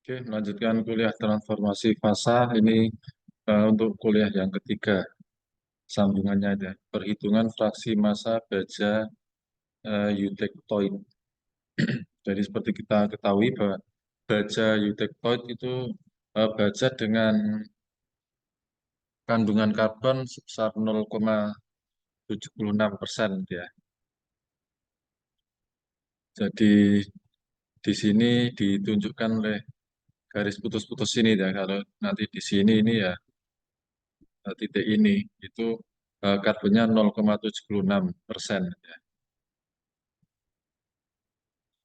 Oke, melanjutkan kuliah transformasi fasa ini untuk kuliah yang ketiga, sambungannya ada perhitungan fraksi massa baja eutectoid. Jadi seperti kita ketahui bahwa baja eutectoid itu baja dengan kandungan karbon sebesar 0,76% ya. Jadi di sini ditunjukkan oleh garis putus-putus ini ya. Kalau nanti di sini ini ya titik ini itu karbonnya 0,76%. Ya.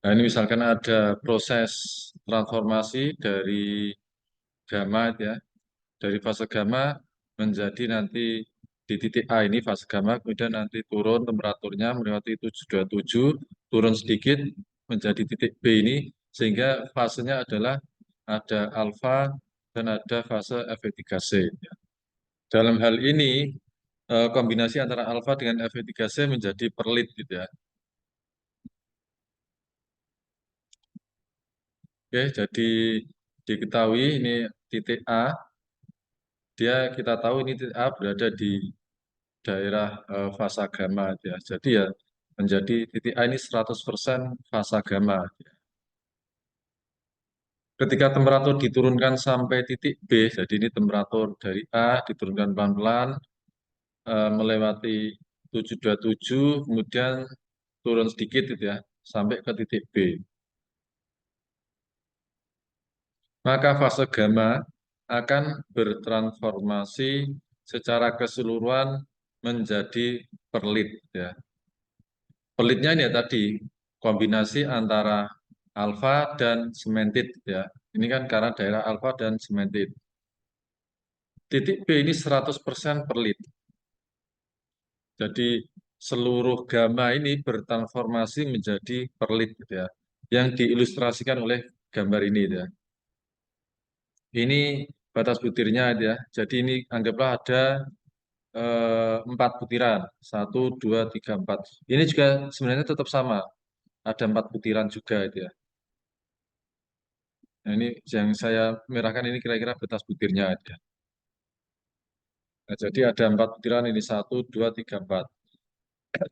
Nah ini misalkan ada proses transformasi dari gamma ya, dari fase gamma menjadi nanti di titik A ini fase gamma, kemudian nanti turun temperaturnya melewati 727, turun sedikit menjadi titik B ini, sehingga fasenya adalah ada alfa dan ada fase Fe3C. Ya. Dalam hal ini kombinasi antara alfa dengan Fe3C menjadi perlit gitu ya. Oke, jadi diketahui ini titik A, kita tahu ini titik A berada di daerah fasa gamma ya. Jadi ya menjadi titik A ini 100% fasa gamma. Ketika temperatur diturunkan sampai titik B, jadi ini temperatur dari A diturunkan pelan-pelan melewati 727, kemudian turun sedikit gitu ya, sampai ke titik B. Maka fase gamma akan bertransformasi secara keseluruhan menjadi perlit ya. Pelitnya ini ya tadi kombinasi antara alfa dan cemented ya. Ini kan karena daerah alfa dan cemented. Titik B ini 100% perlit. Jadi seluruh gamma ini bertransformasi menjadi perlit gitu ya. Yang diilustrasikan oleh gambar ini ya. Ini batas butirnya ya. Jadi ini anggaplah ada 4 butiran, 1, 2, 3, 4. Ini juga sebenarnya tetap sama, ada 4 butiran juga itu ya. Nah, ini yang saya merahkan ini kira-kira batas butirnya ada. Nah, jadi ada 4 butiran ini 1, 2, 3, 4.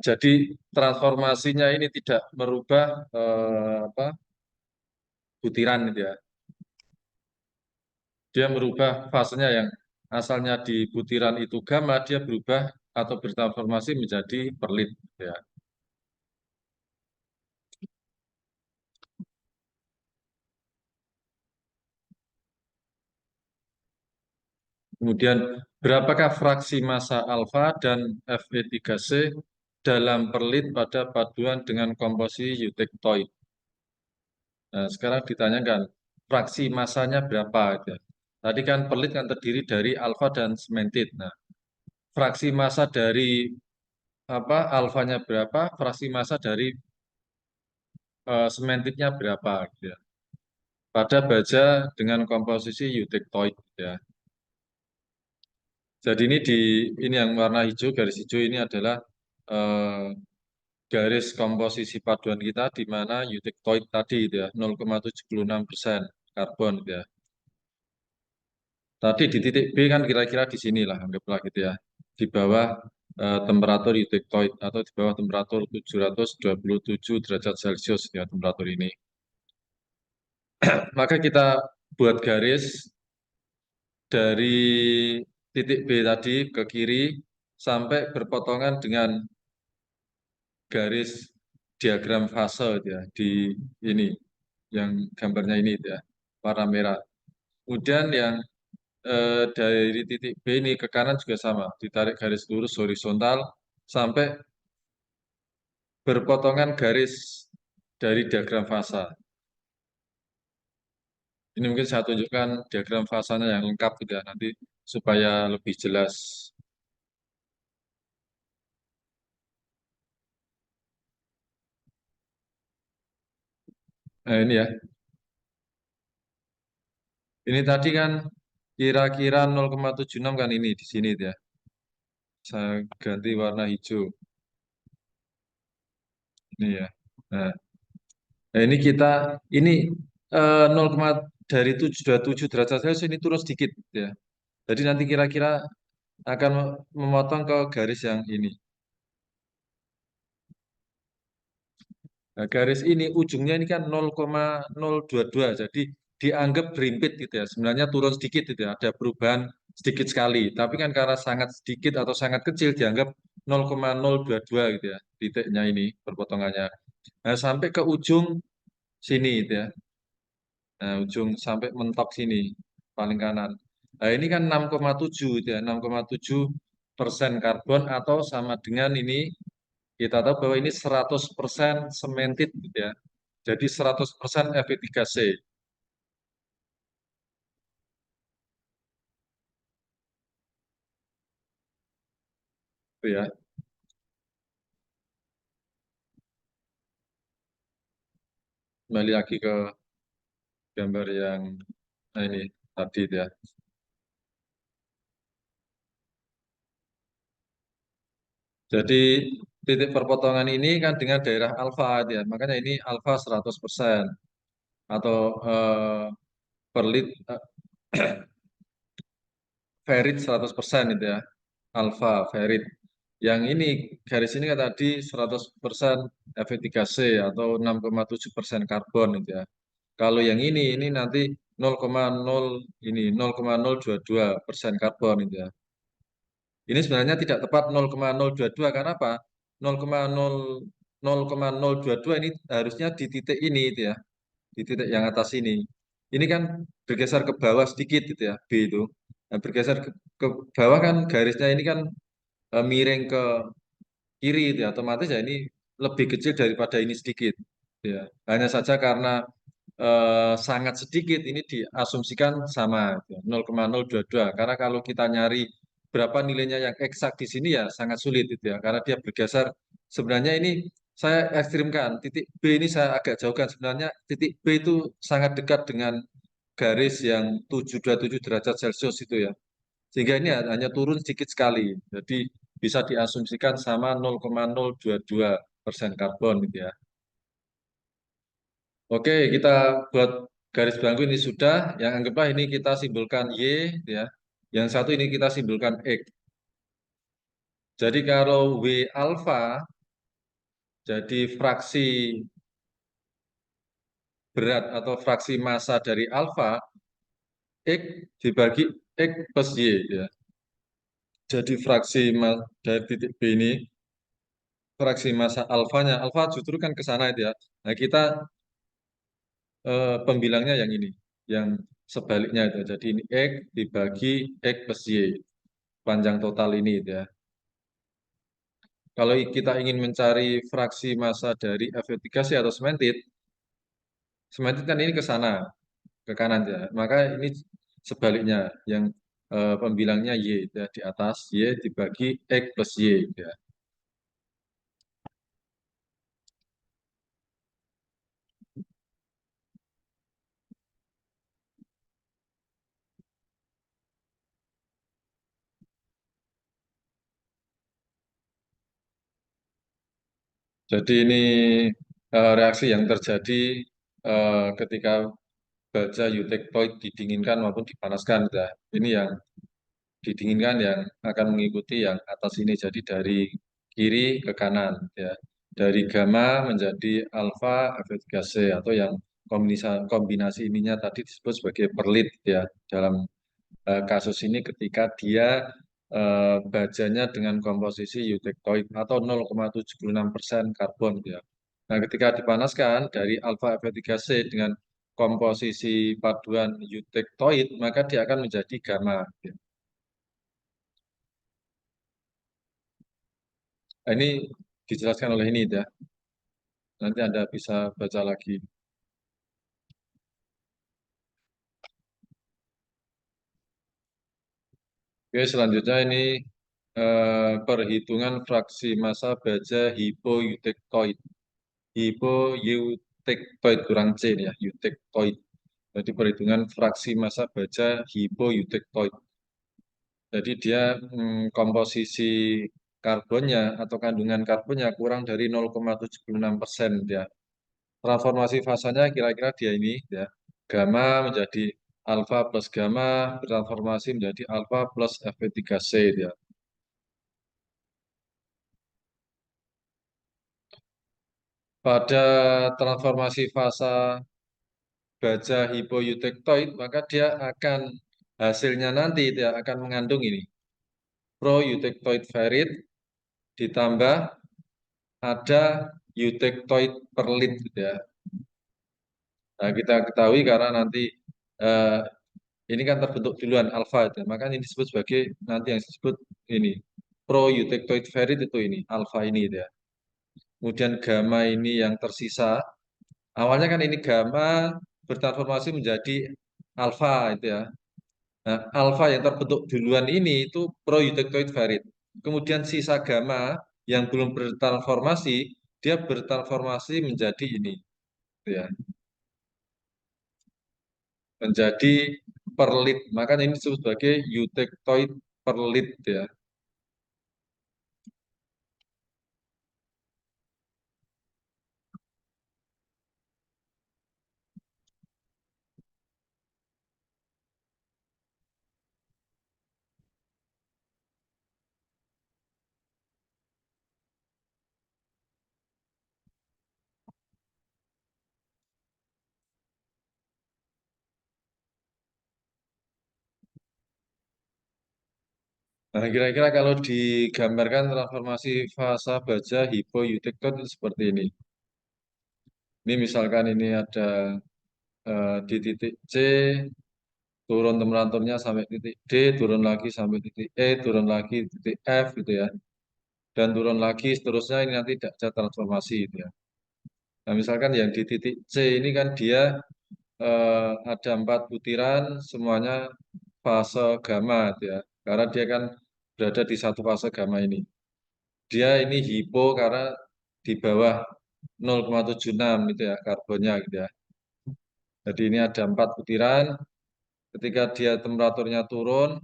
Jadi transformasinya ini tidak merubah apa, butiran itu ya. Dia merubah fasenya yang asalnya di butiran itu gamma, dia berubah atau bertransformasi menjadi perlit ya. Kemudian berapakah fraksi massa alfa dan Fe3C dalam perlit pada paduan dengan komposisi eutectoid? Nah, sekarang ditanyakan fraksi massanya berapa aja. Tadi kan perlit kan terdiri dari alfa dan cemented. Nah, fraksi massa dari apa alfanya berapa, fraksi massa dari cementednya berapa gitu ya. Pada baja dengan komposisi eutectoid ya. Jadi ini yang warna hijau, garis hijau ini adalah eh, garis komposisi paduan kita di mana eutectoid tadi itu ya 0,76% karbon gitu ya. Tadi di titik B kan kira-kira di sinilah anggaplah gitu ya. Di bawah temperatur eutectoid atau di bawah temperatur 727 derajat Celcius ya temperatur ini. Maka kita buat garis dari titik B tadi ke kiri sampai berpotongan dengan garis diagram fase ya di ini yang gambarnya ini ya warna merah. Kemudian yang dari titik B ini ke kanan juga sama, ditarik garis lurus horizontal sampai berpotongan garis dari diagram fasa. Ini mungkin saya tunjukkan diagram fasanya yang lengkap gitu ya nanti supaya lebih jelas. Nah, ini ya. Ini tadi kan kira-kira 0,76 kan ini di sini ya. Saya ganti warna hijau. Ini ya. Nah, nah ini kita ini 0, dari 727 derajat Celcius ini turun sedikit ya. Jadi nanti kira-kira akan memotong ke garis yang ini. Nah, garis ini ujungnya ini kan 0,022. Jadi dianggap berimpit gitu ya. Sebenarnya turun sedikit gitu ya. Ada perubahan sedikit sekali. Tapi kan karena sangat sedikit atau sangat kecil dianggap 0,022 gitu ya. Titiknya ini perpotongannya. Nah, sampai ke ujung sini gitu ya. Nah, ujung sampai mentok sini paling kanan. Nah, ini kan 6,7 gitu ya. 6,7% karbon atau sama dengan ini kita tahu bahwa ini 100% cemented gitu ya. Jadi 100% Fe3C itu ya. Kembali lagi ke gambar yang ini tadi itu ya. Jadi titik perpotongan ini kan dengan daerah alfa itu ya. Makanya ini alfa 100% atau per lit ferit 100% itu ya. Alfa ferit. Yang ini garis ini kan tadi 100% Fe3C atau 6,7% karbon itu ya. Kalau yang ini nanti 0,0 ini 0,022% karbon itu ya. Ini sebenarnya tidak tepat 0,022 karena apa? 0,022 ini harusnya di titik ini itu ya, di titik yang atas ini. Ini kan bergeser ke bawah sedikit gitu ya, B itu. Nah, bergeser ke bawah kan garisnya ini kan miring ke kiri itu ya, otomatis ya ini lebih kecil daripada ini sedikit. Ya, hanya saja karena sangat sedikit ini diasumsikan sama gitu, 0,022 karena kalau kita nyari berapa nilainya yang eksak di sini ya sangat sulit itu ya karena dia bergeser sebenarnya ini saya ekstrimkan titik B ini saya agak jauhkan sebenarnya titik B itu sangat dekat dengan garis yang 727 derajat Celcius itu ya sehingga ini hanya turun sedikit sekali jadi bisa diasumsikan sama 0,022% karbon gitu ya. Oke, kita buat garis belangku ini sudah. Yang anggaplah ini kita simbolkan Y, ya. Yang satu ini kita simbolkan X. Jadi kalau W alfa jadi fraksi berat atau fraksi massa dari alfa, X dibagi X plus Y, ya. Jadi fraksi dari titik B ini, fraksi massa alfanya, alfa justru kan ke sana itu ya. Nah, kita pembilangnya yang ini, yang sebaliknya itu. Jadi ini X dibagi X plus Y. Panjang total ini gitu ya. Kalau kita ingin mencari fraksi massa dari Fe3C atau sementit, sementit kan ini ke sana, ke kanan ya. Maka ini sebaliknya, yang pembilangnya Y ya, di atas, Y dibagi X plus Y. Ya. Jadi ini reaksi yang terjadi ketika baja eutektoid didinginkan maupun dipanaskan. Ya. Ini yang didinginkan yang akan mengikuti yang atas ini. Jadi dari kiri ke kanan ya. Dari gamma menjadi alfa F3C atau yang kombinasi ininya tadi disebut sebagai perlit ya dalam kasus ini ketika dia bajanya dengan komposisi eutektoid atau 0,76% karbon ya. Nah, ketika dipanaskan dari alfa F3C dengan komposisi paduan eutektoid maka dia akan menjadi gamma. Ya. Nah, ini dijelaskan oleh ini ya. Nanti Anda bisa baca lagi. Oke, selanjutnya ini perhitungan fraksi massa baja hipoeutektoid. Hipoeutektoid kurang C ini ya, eutektoid. Jadi perhitungan fraksi massa baja hipoeutektoid. Jadi dia komposisi karbonnya atau kandungan karbonnya kurang dari 0,76% ya. Transformasi fasanya kira-kira dia ini ya. gamma menjadi alfa plus gamma bertransformasi menjadi alfa plus Fe3C ya. Pada transformasi fasa baja hipoeutektoid, maka dia akan hasilnya nanti dia akan mengandung ini proeutektoid ferrit ditambah ada eutektoid perlit gitu ya. Nah, kita ketahui karena nanti eh, ini kan terbentuk duluan alfa itu, maka ini disebut sebagai nanti yang disebut ini proeutektoid ferrit itu ini alfa ini gitu ya. Kemudian gamma ini yang tersisa. Awalnya kan ini gamma bertransformasi menjadi alfa itu ya. Nah, alfa yang terbentuk duluan ini itu proeutectoid ferrit. Kemudian sisa gamma yang belum bertransformasi, dia bertransformasi menjadi ini, gitu ya, menjadi perlit. Makanya ini disebut sebagai eutectoid perlit, gitu ya. Nah, kira-kira kalau digambarkan transformasi fasa baja hipoeutectoid itu seperti ini. Ini misalkan ini ada di titik C, turun temperaturnya sampai titik D, turun lagi sampai titik E, turun lagi titik F gitu ya. Dan turun lagi seterusnya ini nanti tidak ada transformasi gitu ya. Nah, misalkan yang di titik C ini kan dia ada 4 butiran semuanya fase gamma gitu ya. Karena dia kan berada di satu fase gamma ini. Dia ini hipo karena di bawah 0,76 itu ya karbonnya gitu ya. Jadi ini ada 4 butiran. Ketika dia temperaturnya turun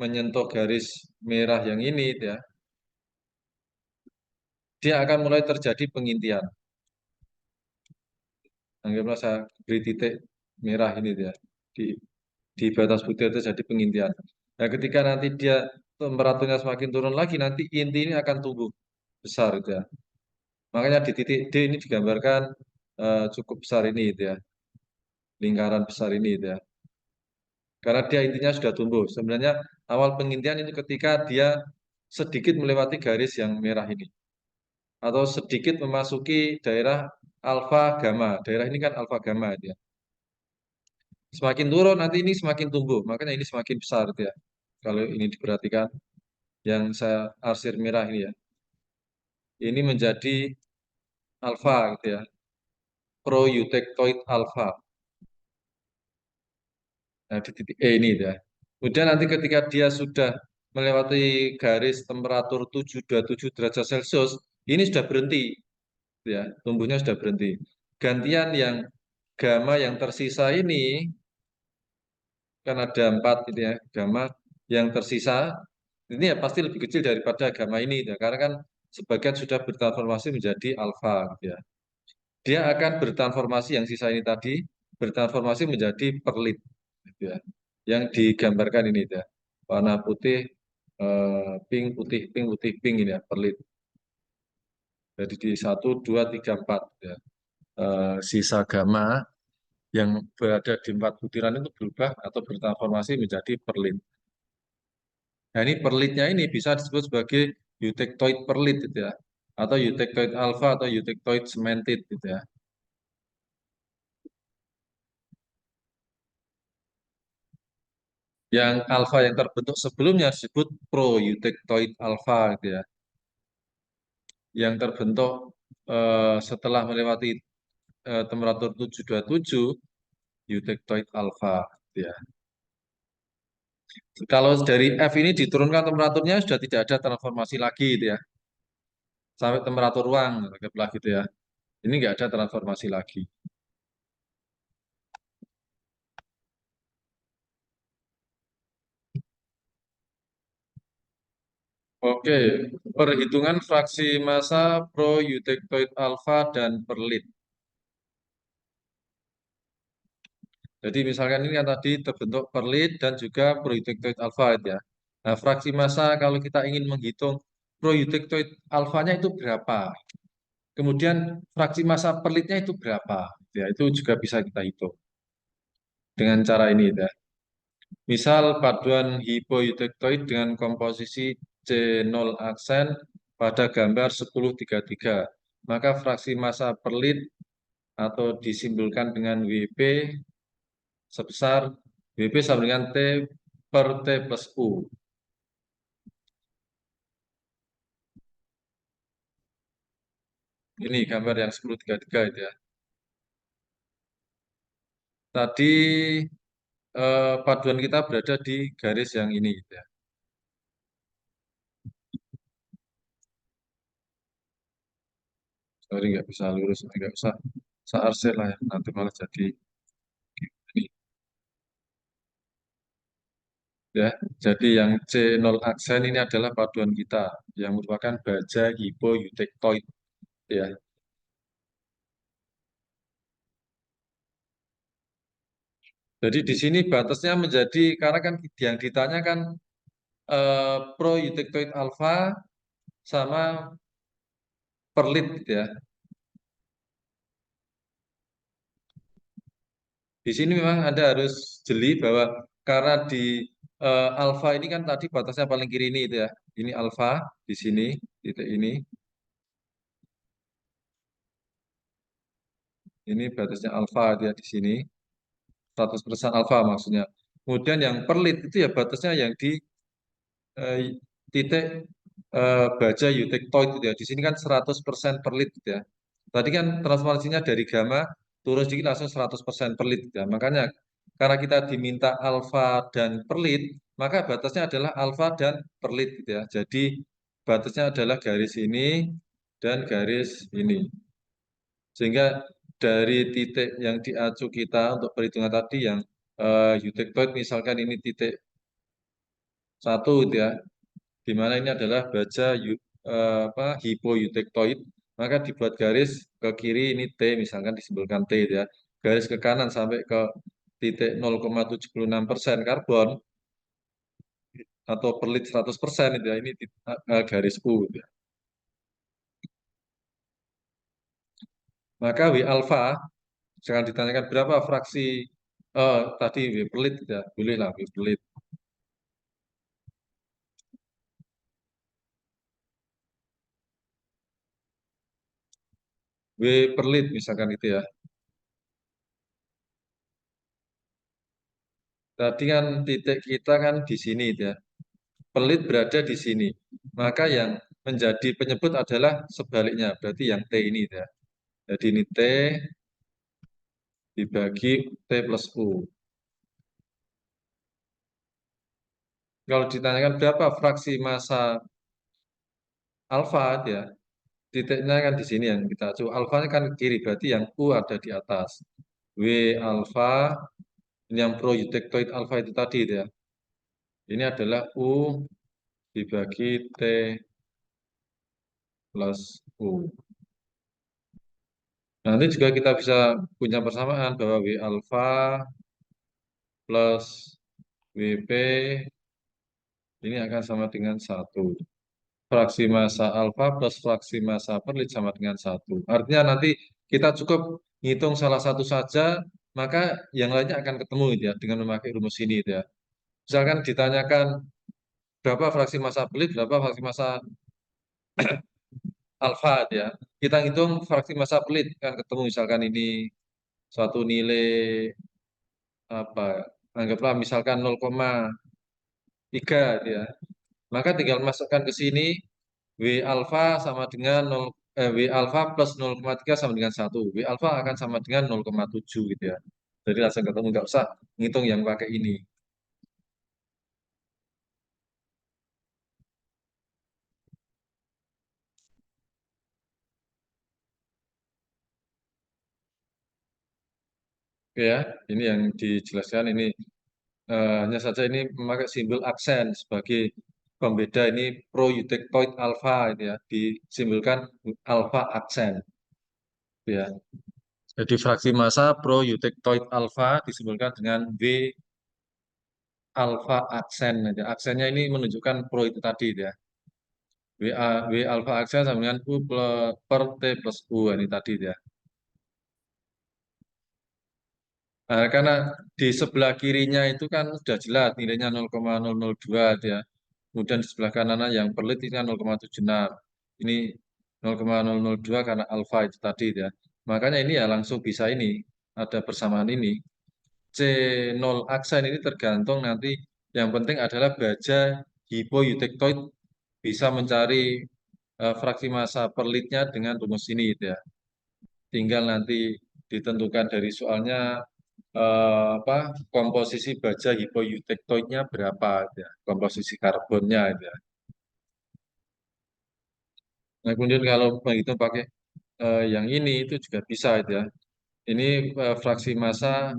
menyentuh garis merah yang ini gitu ya, dia akan mulai terjadi pengintian. Anggaplah saya beri titik merah ini dia di batas butir itu jadi pengintian. Nah, ketika nanti dia temperaturnya semakin turun lagi, nanti inti ini akan tumbuh besar gitu ya. Makanya di titik D ini digambarkan cukup besar ini gitu ya, lingkaran besar ini gitu ya. Karena dia intinya sudah tumbuh. Sebenarnya awal pengintian ini ketika dia sedikit melewati garis yang merah ini atau sedikit memasuki daerah alfa gamma. Daerah ini kan alfa gamma dia. Semakin turun nanti ini semakin tumbuh, makanya ini semakin besar dia. Kalau ini diperhatikan, yang saya arsir merah ini ya, ini menjadi alfa gitu ya, proeutectoid alfa. Nah, di titik E ini ya. Kemudian nanti ketika dia sudah melewati garis temperatur 727 derajat Celcius, ini sudah berhenti, gitu ya, tumbuhnya sudah berhenti. Gantian yang gamma yang tersisa ini kan ada 4 gitu ya, gamma yang tersisa ini ya pasti lebih kecil daripada gamma ini ya, karena kan sebagian sudah bertransformasi menjadi alfa gitu ya. Dia akan bertransformasi yang sisa ini tadi bertransformasi menjadi perlit gitu ya. Yang digambarkan ini ya. Warna putih pink putih pink ini ya perlit. Jadi di 1, 2, 3, 4 ya. Sisa gamma yang berada di 4 butiran itu berubah atau bertransformasi menjadi perlit. Nah, ini perlitnya ini bisa disebut sebagai eutectoid perlit gitu ya, atau eutectoid alpha atau eutectoid cemented gitu ya. Yang alfa yang terbentuk sebelumnya disebut proeutectoid alpha gitu ya. Yang terbentuk setelah melewati temperatur 727 eutectoid alpha gitu ya. Kalau dari F ini diturunkan temperaturnya sudah tidak ada transformasi lagi gitu ya. Sampai temperatur ruang anggaplah gitu ya. Ini nggak ada transformasi lagi. Oke, perhitungan fraksi massa proeutectoid alpha dan perlit. Jadi misalkan ini kan tadi terbentuk perlit dan juga proyektoid alfa itu ya. Nah, fraksi massa kalau kita ingin menghitung proyektoid alfanya itu berapa. Kemudian fraksi massa perlitnya itu berapa. Ya, itu juga bisa kita hitung dengan cara ini ya. Misal paduan hipoeuktoid dengan komposisi C0 aksen pada gambar 1033. Maka fraksi massa perlit atau disimbolkan dengan WP sebesar WP sama dengan T per T plus U. Ini gambar yang 1033 itu ya. Tadi paduan kita berada di garis yang ini gitu ya. Sorry nggak bisa lurus, nggak bisa searse lah ya. Nanti malah jadi ini ya. Jadi yang C0 aksen ini adalah paduan kita yang merupakan baja hipoeuktoid ya. Jadi di sini batasnya menjadi karena kan yang ditanya kan proeuktoid alfa sama perlit gitu ya. Di sini memang Anda harus jeli bahwa karena di alfa ini kan tadi batasnya paling kiri ini itu ya. Ini alfa di sini, titik ini. Ini batasnya alfa dia di sini. 100% alfa maksudnya. Kemudian yang perlit itu ya batasnya yang di eh, titik baja eutectoid itu ya. Di sini kan 100% perlit gitu ya. Tadi kan transformasinya dari gamma turun sedikit langsung 100% perlit gitu ya. Makanya karena kita diminta alfa dan perlit, maka batasnya adalah alfa dan perlit gitu ya. Jadi batasnya adalah garis ini dan garis ini. Sehingga dari titik yang diacu kita untuk perhitungan tadi yang eutectoid misalkan ini titik satu gitu ya, di mana ini adalah baja hipoeutectoid, maka dibuat garis ke kiri ini T, misalkan disimbolkan T itu ya, garis ke kanan sampai ke titik 0,76% karbon atau perlit 100% itu ya, ini garis U gitu ya. Maka W alfa jangan ditanyakan berapa fraksi tadi W perlit gitu ya, boleh lah W perlit. W perlit misalkan itu ya. Tadi kan titik kita kan di sini itu ya. Pelit berada di sini. Maka yang menjadi penyebut adalah sebaliknya. Berarti yang T ini ya. Jadi ini T dibagi T plus U. Kalau ditanyakan berapa fraksi massa alfa ya, titiknya kan di sini yang kita coba. Alfa kan kiri, berarti yang U ada di atas. W alfa, ini yang proyektoid alfa itu tadi ya. Ini adalah U dibagi T plus U. Nanti juga kita bisa punya persamaan bahwa W alfa plus WP ini akan sama dengan satu. Fraksi massa alfa plus fraksi massa perlit sama dengan satu. Artinya nanti kita cukup hitung salah satu saja, maka yang lainnya akan ketemu gitu ya, dengan memakai rumus ini gitu ya. Misalkan ditanyakan berapa fraksi massa perlit, berapa fraksi massa alfa gitu ya. Kita hitung fraksi massa perlit, kan ketemu misalkan ini suatu nilai apa, anggaplah misalkan 0,3 gitu ya. Maka tinggal masukkan ke sini W alfa sama dengan 0, W alfa plus 0,3 sama dengan satu. W alfa akan sama dengan 0,7 gitu ya. Jadi langsung ketemu, nggak usah ngitung yang pakai ini. Oke ya, ini yang dijelaskan ini hanya saja ini memakai simbol aksen sebagai pembeda ini proeutectoid alpha itu ya, disimbolkan alpha aksen. Ya. Jadi fraksi massa proeutectoid alfa disebutkan dengan W alfa aksen. Nanti aksennya ini menunjukkan pro itu tadi ya. W alfa aksen sama dengan U per T plus U ini tadi ya. Nah, karena di sebelah kirinya itu kan sudah jelas nilainya 0,002 ya. Kemudian di sebelah kanan yang perlit itu kan 0,76. Ini 0,002 karena alfa itu tadi ya. Makanya ini ya langsung bisa ini ada persamaan ini. C0 aksen ini tergantung nanti yang penting adalah baja hipoeutectoid bisa mencari fraksi massa per litnya dengan rumus ini gitu ya. Tinggal nanti ditentukan dari soalnya apa komposisi baja hipoeutectoidnya berapa gitu ya. Komposisi karbonnya gitu ya. Nah, kemudian kalau menghitung pakai yang ini itu juga bisa gitu ya. Ini fraksi massa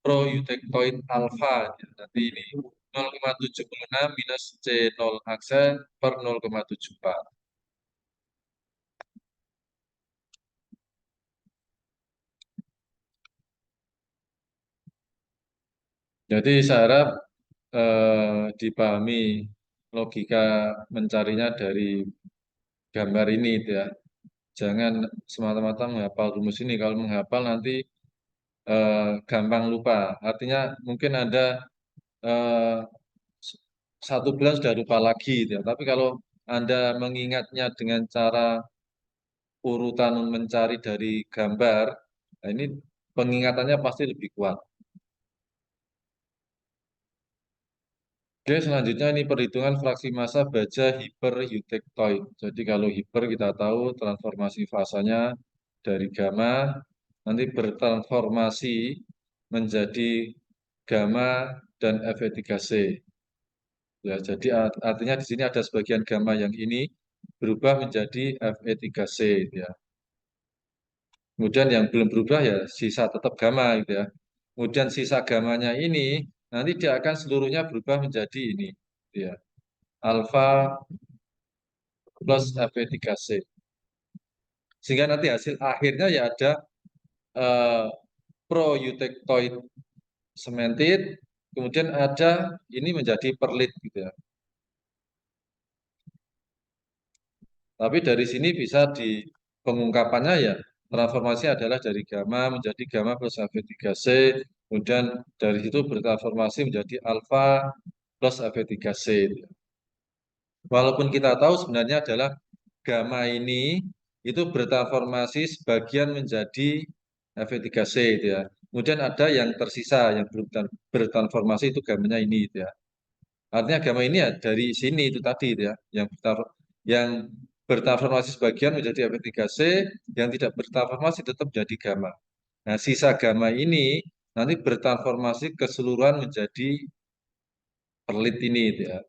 proeutectoid alfa ya. Nanti ini 0,76 minus C0 aksen per 0,74. Jadi saya harap dipahami logika mencarinya dari gambar ini itu ya. Jangan semata-mata menghafal rumus ini. Kalau menghafal nanti gampang lupa. Artinya mungkin Anda eh, satu bulan sudah lupa lagi gitu ya. Tapi kalau Anda mengingatnya dengan cara urutan mencari dari gambar, nah ini pengingatannya pasti lebih kuat. Oke, selanjutnya ini perhitungan fraksi massa baja hipereutectoid. Jadi kalau hiper kita tahu transformasi fasanya dari gamma nanti bertransformasi menjadi gamma dan Fe3C. Ya, jadi artinya di sini ada sebagian gamma yang ini berubah menjadi Fe3C ya. Kemudian yang belum berubah ya sisa tetap gamma gitu ya. Kemudian sisa gamanya ini nanti dia akan seluruhnya berubah menjadi ini gitu ya. Alfa plus Fe3C. Sehingga nanti hasil akhirnya ya ada eh, proeutectoid cemented, kemudian ada ini menjadi perlit gitu ya. Tapi dari sini bisa di pengungkapannya ya transformasi adalah dari gamma menjadi gamma plus Fe3C, kemudian dari situ bertransformasi menjadi alfa plus Fe3C. Walaupun kita tahu sebenarnya adalah gamma ini itu bertransformasi sebagian menjadi Fe3C itu ya. Kemudian ada yang tersisa yang belum bertransformasi itu gamanya ini itu ya. Artinya gamma ini ya dari sini itu tadi itu ya, yang bertransformasi sebagian menjadi Fe3C, yang tidak bertransformasi tetap jadi gamma. Nah, sisa gamma ini nanti bertransformasi keseluruhan menjadi perlit ini itu ya.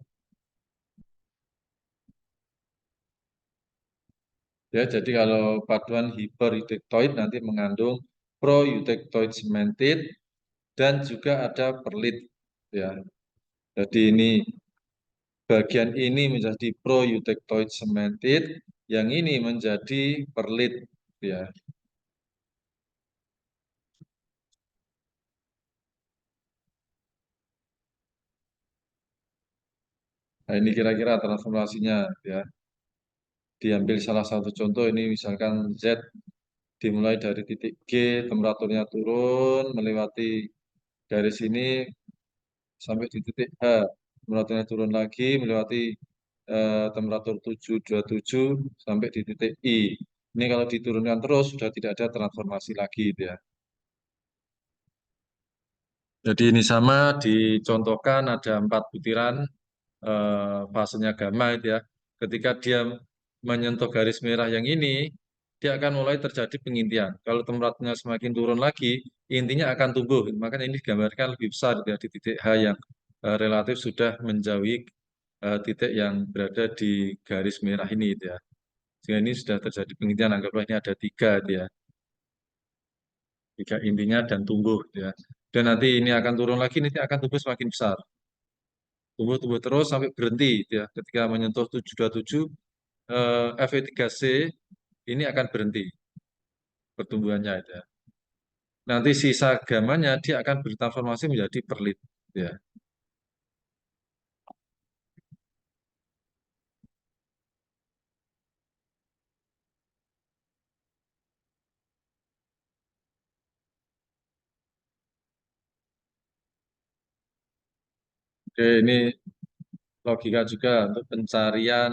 Ya, jadi kalau paduan hipereutectoid nanti mengandung proeutectoid cemented dan juga ada perlit ya. Jadi ini bagian ini menjadi proeutectoid cemented, yang ini menjadi perlit ya. Nah, ini kira-kira transformasinya ya. Diambil salah satu contoh ini misalkan Z dimulai dari titik G, temperaturnya turun melewati garis ini sampai di titik H. Temperaturnya turun lagi melewati temperatur 727 sampai di titik I. Ini kalau diturunkan terus sudah tidak ada transformasi lagi gitu ya. Jadi ini sama dicontohkan ada 4 butiran fasenya gamma itu ya. Ketika dia menyentuh garis merah yang ini, dia akan mulai terjadi pengintian. Kalau temperaturnya semakin turun lagi, intinya akan tumbuh. Makanya ini digambarkan lebih besar gitu ya, di titik H yang relatif sudah menjauhi titik yang berada di garis merah ini gitu ya. Sehingga ini sudah terjadi pengintian. Anggaplah ini ada 3 gitu ya. 3 intinya dan tumbuh gitu ya. Dan nanti ini akan turun lagi, nanti akan tumbuh semakin besar. Tumbuh-tumbuh terus sampai berhenti gitu ya. Ketika menyentuh 727 Fe3C ini akan berhenti pertumbuhannya itu ya. nanti sisa gamanya dia akan bertransformasi menjadi perlit. Ya. Oke, ini logika juga untuk pencarian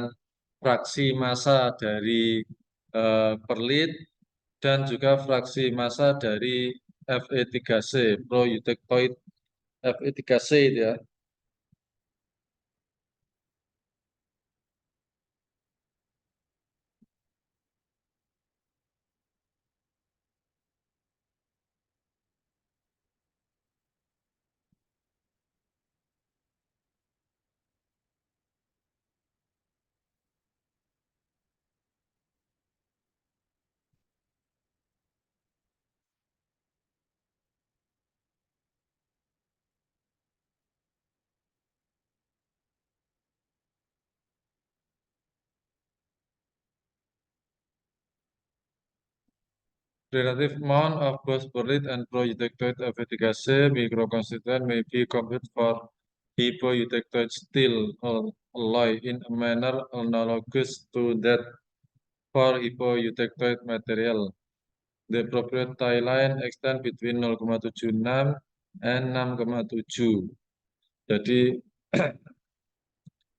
fraksi massa dari perlit dan juga fraksi massa dari Fe3C, proeutectoid Fe3C itu ya. Relative amount of both perlit and proeutectoid Fe3C microconstituent may be computed for hypoeutectoid steel alloy in a manner analogous to that for hypoeutectoid material. The appropriate tie line extend between 0,76 and 6,7. Jadi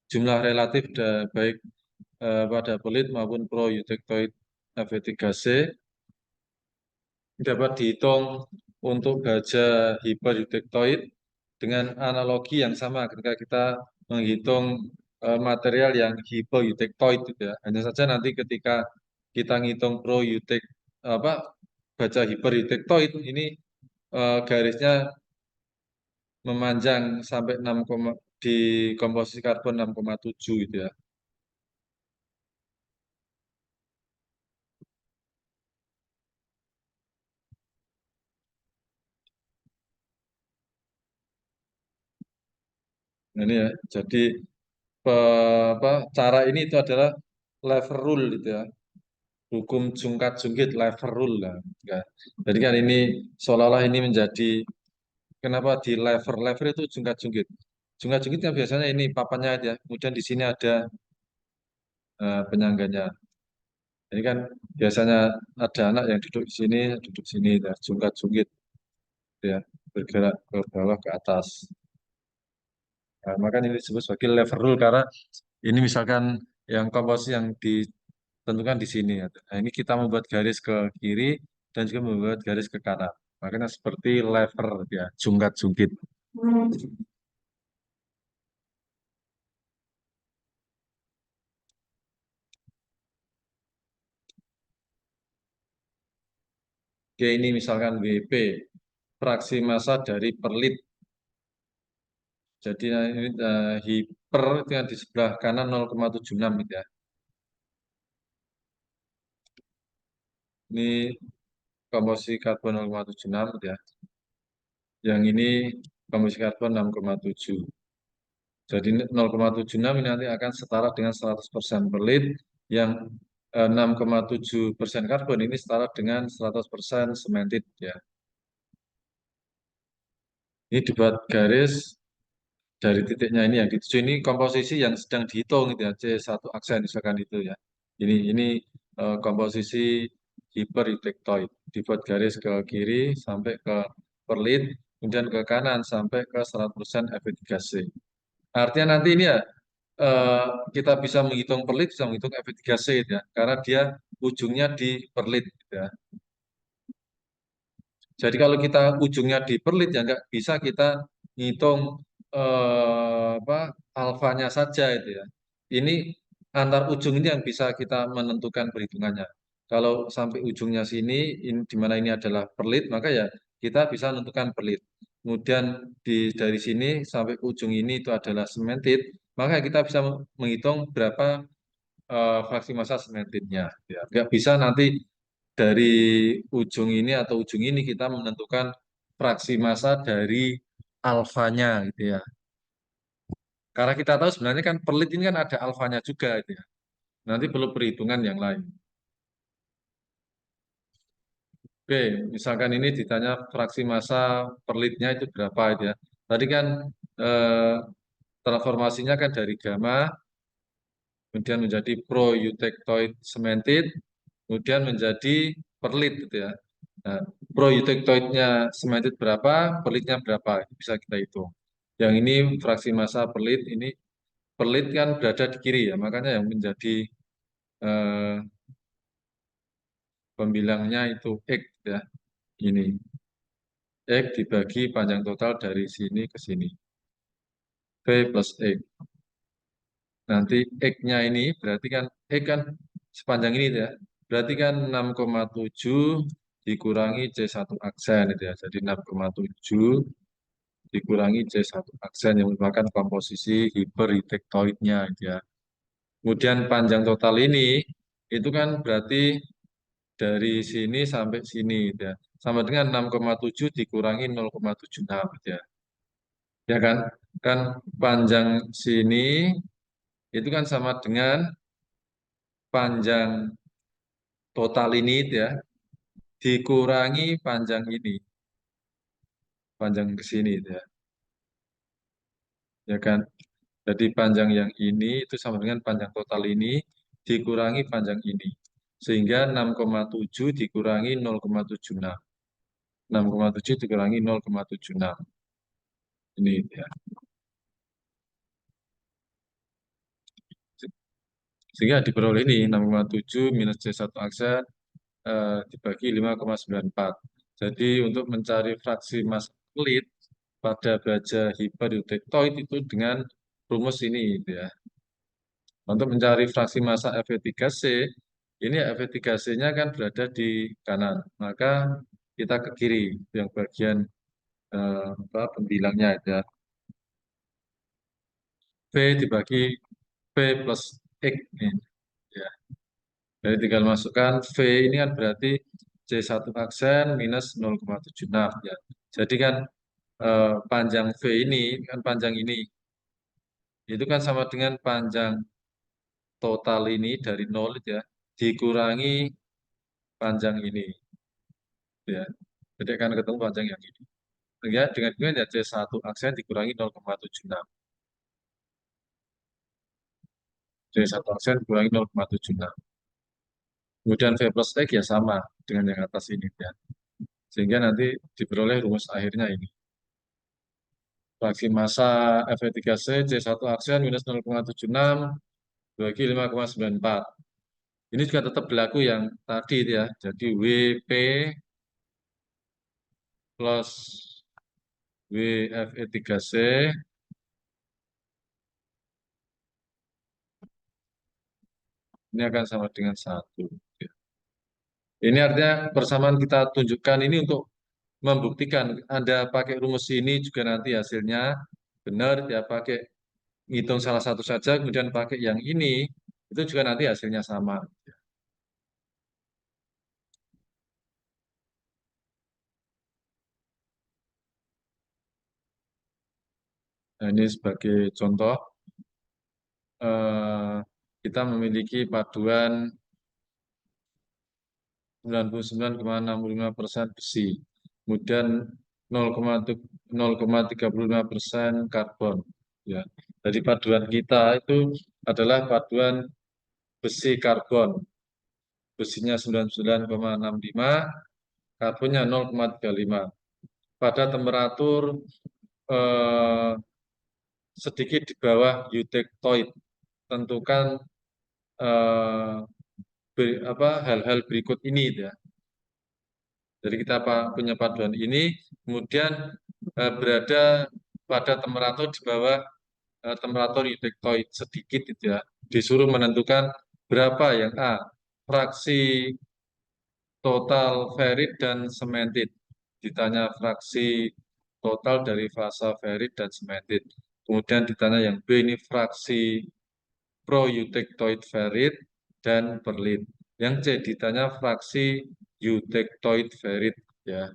jumlah relatif baik pada pelit maupun proeutectoid Fe3C dapat dihitung untuk baja hipereutectoid dengan analogi yang sama ketika kita menghitung material yang hipoeutectoid gitu ya. Hanya saja nanti ketika kita ngitung proeutek apa baja hipereutectoid ini garisnya memanjang sampai 6, di komposisi karbon 6,7 gitu ya. Nah, ini ya. Jadi cara ini itu adalah lever rule gitu ya. Hukum jungkat-jungkit lever rule lah. Ya. Jadi kan ini seolah-olah ini menjadi kenapa di lever itu jungkat-jungkit. Jungkat-jungkit kan biasanya ini papannya aja. Kemudian di sini ada penyangganya. Ini kan biasanya ada anak yang duduk sini, ya, jungkat-jungkit, ya, bergerak ke bawah ke atas. Nah, maka ini disebut sebagai lever rule karena ini misalkan yang komposisi yang ditentukan di sini. Ya. Nah, ini kita membuat garis ke kiri dan juga membuat garis ke kanan. Makanya seperti lever ya, jungkat-jungkit. Oke, ini misalkan WP, fraksi massa dari perlit. Jadi ini hiper itu yang di sebelah kanan 0,76 gitu ya. Ini komposisi karbon 0,76 gitu ya. Yang ini komposisi karbon 6,7. Jadi 0,76 ini nanti akan setara dengan 100% perlit, yang 6,7% karbon ini setara dengan 100% cemented ya. Ini dibuat garis dari titiknya ini yang dituju ini komposisi yang sedang dihitung gitu ya, C1 aksen misalkan itu ya. Ini komposisi hipereutectoid, dibuat garis ke kiri sampai ke perlit, kemudian ke kanan sampai ke 100% Fe3C. Artinya nanti ini ya eh, kita bisa menghitung perlit, bisa menghitung Fe3C gitu ya, karena dia ujungnya di perlit gitu ya. Jadi kalau kita ujungnya di perlit ya nggak bisa kita ngitung apa alfanya saja itu ya. Ini antar ujung ini yang bisa kita menentukan perhitungannya. Kalau sampai ujungnya sini, di mana ini adalah perlit, maka ya kita bisa menentukan perlit. Kemudian dari sini sampai ke ujung ini itu adalah cemented, maka kita bisa menghitung berapa fraksi massa cementednya. Ya. Nggak bisa nanti dari ujung ini atau ujung ini kita menentukan fraksi massa dari alfanya gitu ya. Karena kita tahu sebenarnya kan perlit ini kan ada alfanya juga gitu ya. Nanti perlu perhitungan yang lain. B, misalkan ini ditanya fraksi massa per litnya itu berapa itu ya. Tadi kan eh, transformasinya kan dari gamma, kemudian menjadi proeutectoid cemented, kemudian menjadi per lit gitu ya. Nah, proeutectoidnya cemented berapa, per litnya berapa, itu bisa kita hitung. Yang ini fraksi massa per lit, ini per lit kan berada di kiri ya, makanya yang menjadi eh, pembilangnya itu X ya, ini. X dibagi panjang total dari sini ke sini. V plus X. Nanti X-nya ini berarti kan X kan sepanjang ini ya. Berarti kan 6,7 dikurangi C1 aksen itu ya. Jadi 6,7 dikurangi C1 aksen yang merupakan komposisi hipereutektoidnya itu ya. Kemudian panjang total ini itu kan berarti dari sini sampai sini gitu ya. Sama dengan 6,7 dikurangi 0,76 gitu ya. Ya kan? Kan panjang sini itu kan sama dengan panjang total ini gitu ya dikurangi panjang ini, panjang ke sini gitu ya. Ya kan? Jadi panjang yang ini itu sama dengan panjang total ini dikurangi panjang ini. Sehingga 6,7 dikurangi 0,76. 6,7 dikurangi 0,76. Ini ya. Sehingga diperoleh ini 6,7 minus C1 aksen dibagi 5,94. Jadi untuk mencari fraksi massa kulit pada baja hipereutektoid itu dengan rumus ini gitu ya. Untuk mencari fraksi massa Fe3C, ini Fe3C-nya kan berada di kanan, maka kita ke kiri yang bagian pembilangnya ya. V dibagi V plus X nih. Ya. Jadi tinggal masukkan V ini kan berarti C1 aksen minus 0,76 ya. Jadi kan panjang V ini kan panjang ini itu kan sama dengan panjang total ini dari nol ya dikurangi panjang ini ya. Jadi akan ketemu panjang yang ini. Ya, dengan ya C1 aksen dikurangi 0,76. C1 aksen dikurangi 0,76. Kemudian V plus X ya sama dengan yang atas ini ya. Sehingga nanti diperoleh rumus akhirnya ini. Fraksi massa Fe3C C1 aksen minus 0,76 bagi 5,94. Ini juga tetap berlaku yang tadi itu ya. Jadi WP plus WFE3C ini akan sama dengan 1. Ini artinya persamaan kita tunjukkan ini untuk membuktikan Anda pakai rumus ini juga nanti hasilnya benar, ya pakai ngitung salah satu saja, kemudian pakai yang ini, itu juga nanti hasilnya sama. Nah, ini sebagai contoh, eh, kita memiliki paduan 99,65% besi, kemudian 0,35% karbon. Ya, jadi paduan kita itu adalah paduan besi karbon. Besinya 99,65, karbonnya 0,35. Pada temperatur eh, sedikit di bawah eutectoid. Tentukan eh, hal-hal berikut ini ya. Jadi kita punya paduan ini, kemudian berada pada temperatur di bawah temperatur eutectoid sedikit itu ya. Disuruh menentukan berapa yang A, fraksi total ferrit dan cemented. Ditanya fraksi total dari fasa ferrit dan cemented. Kemudian ditanya yang B ini fraksi pro-eutectoid ferrit dan perlit. Yang C ditanya fraksi eutectoid ferrit ya.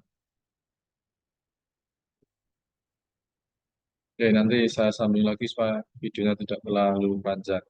Oke, nanti saya sambung lagi supaya videonya tidak terlalu panjang.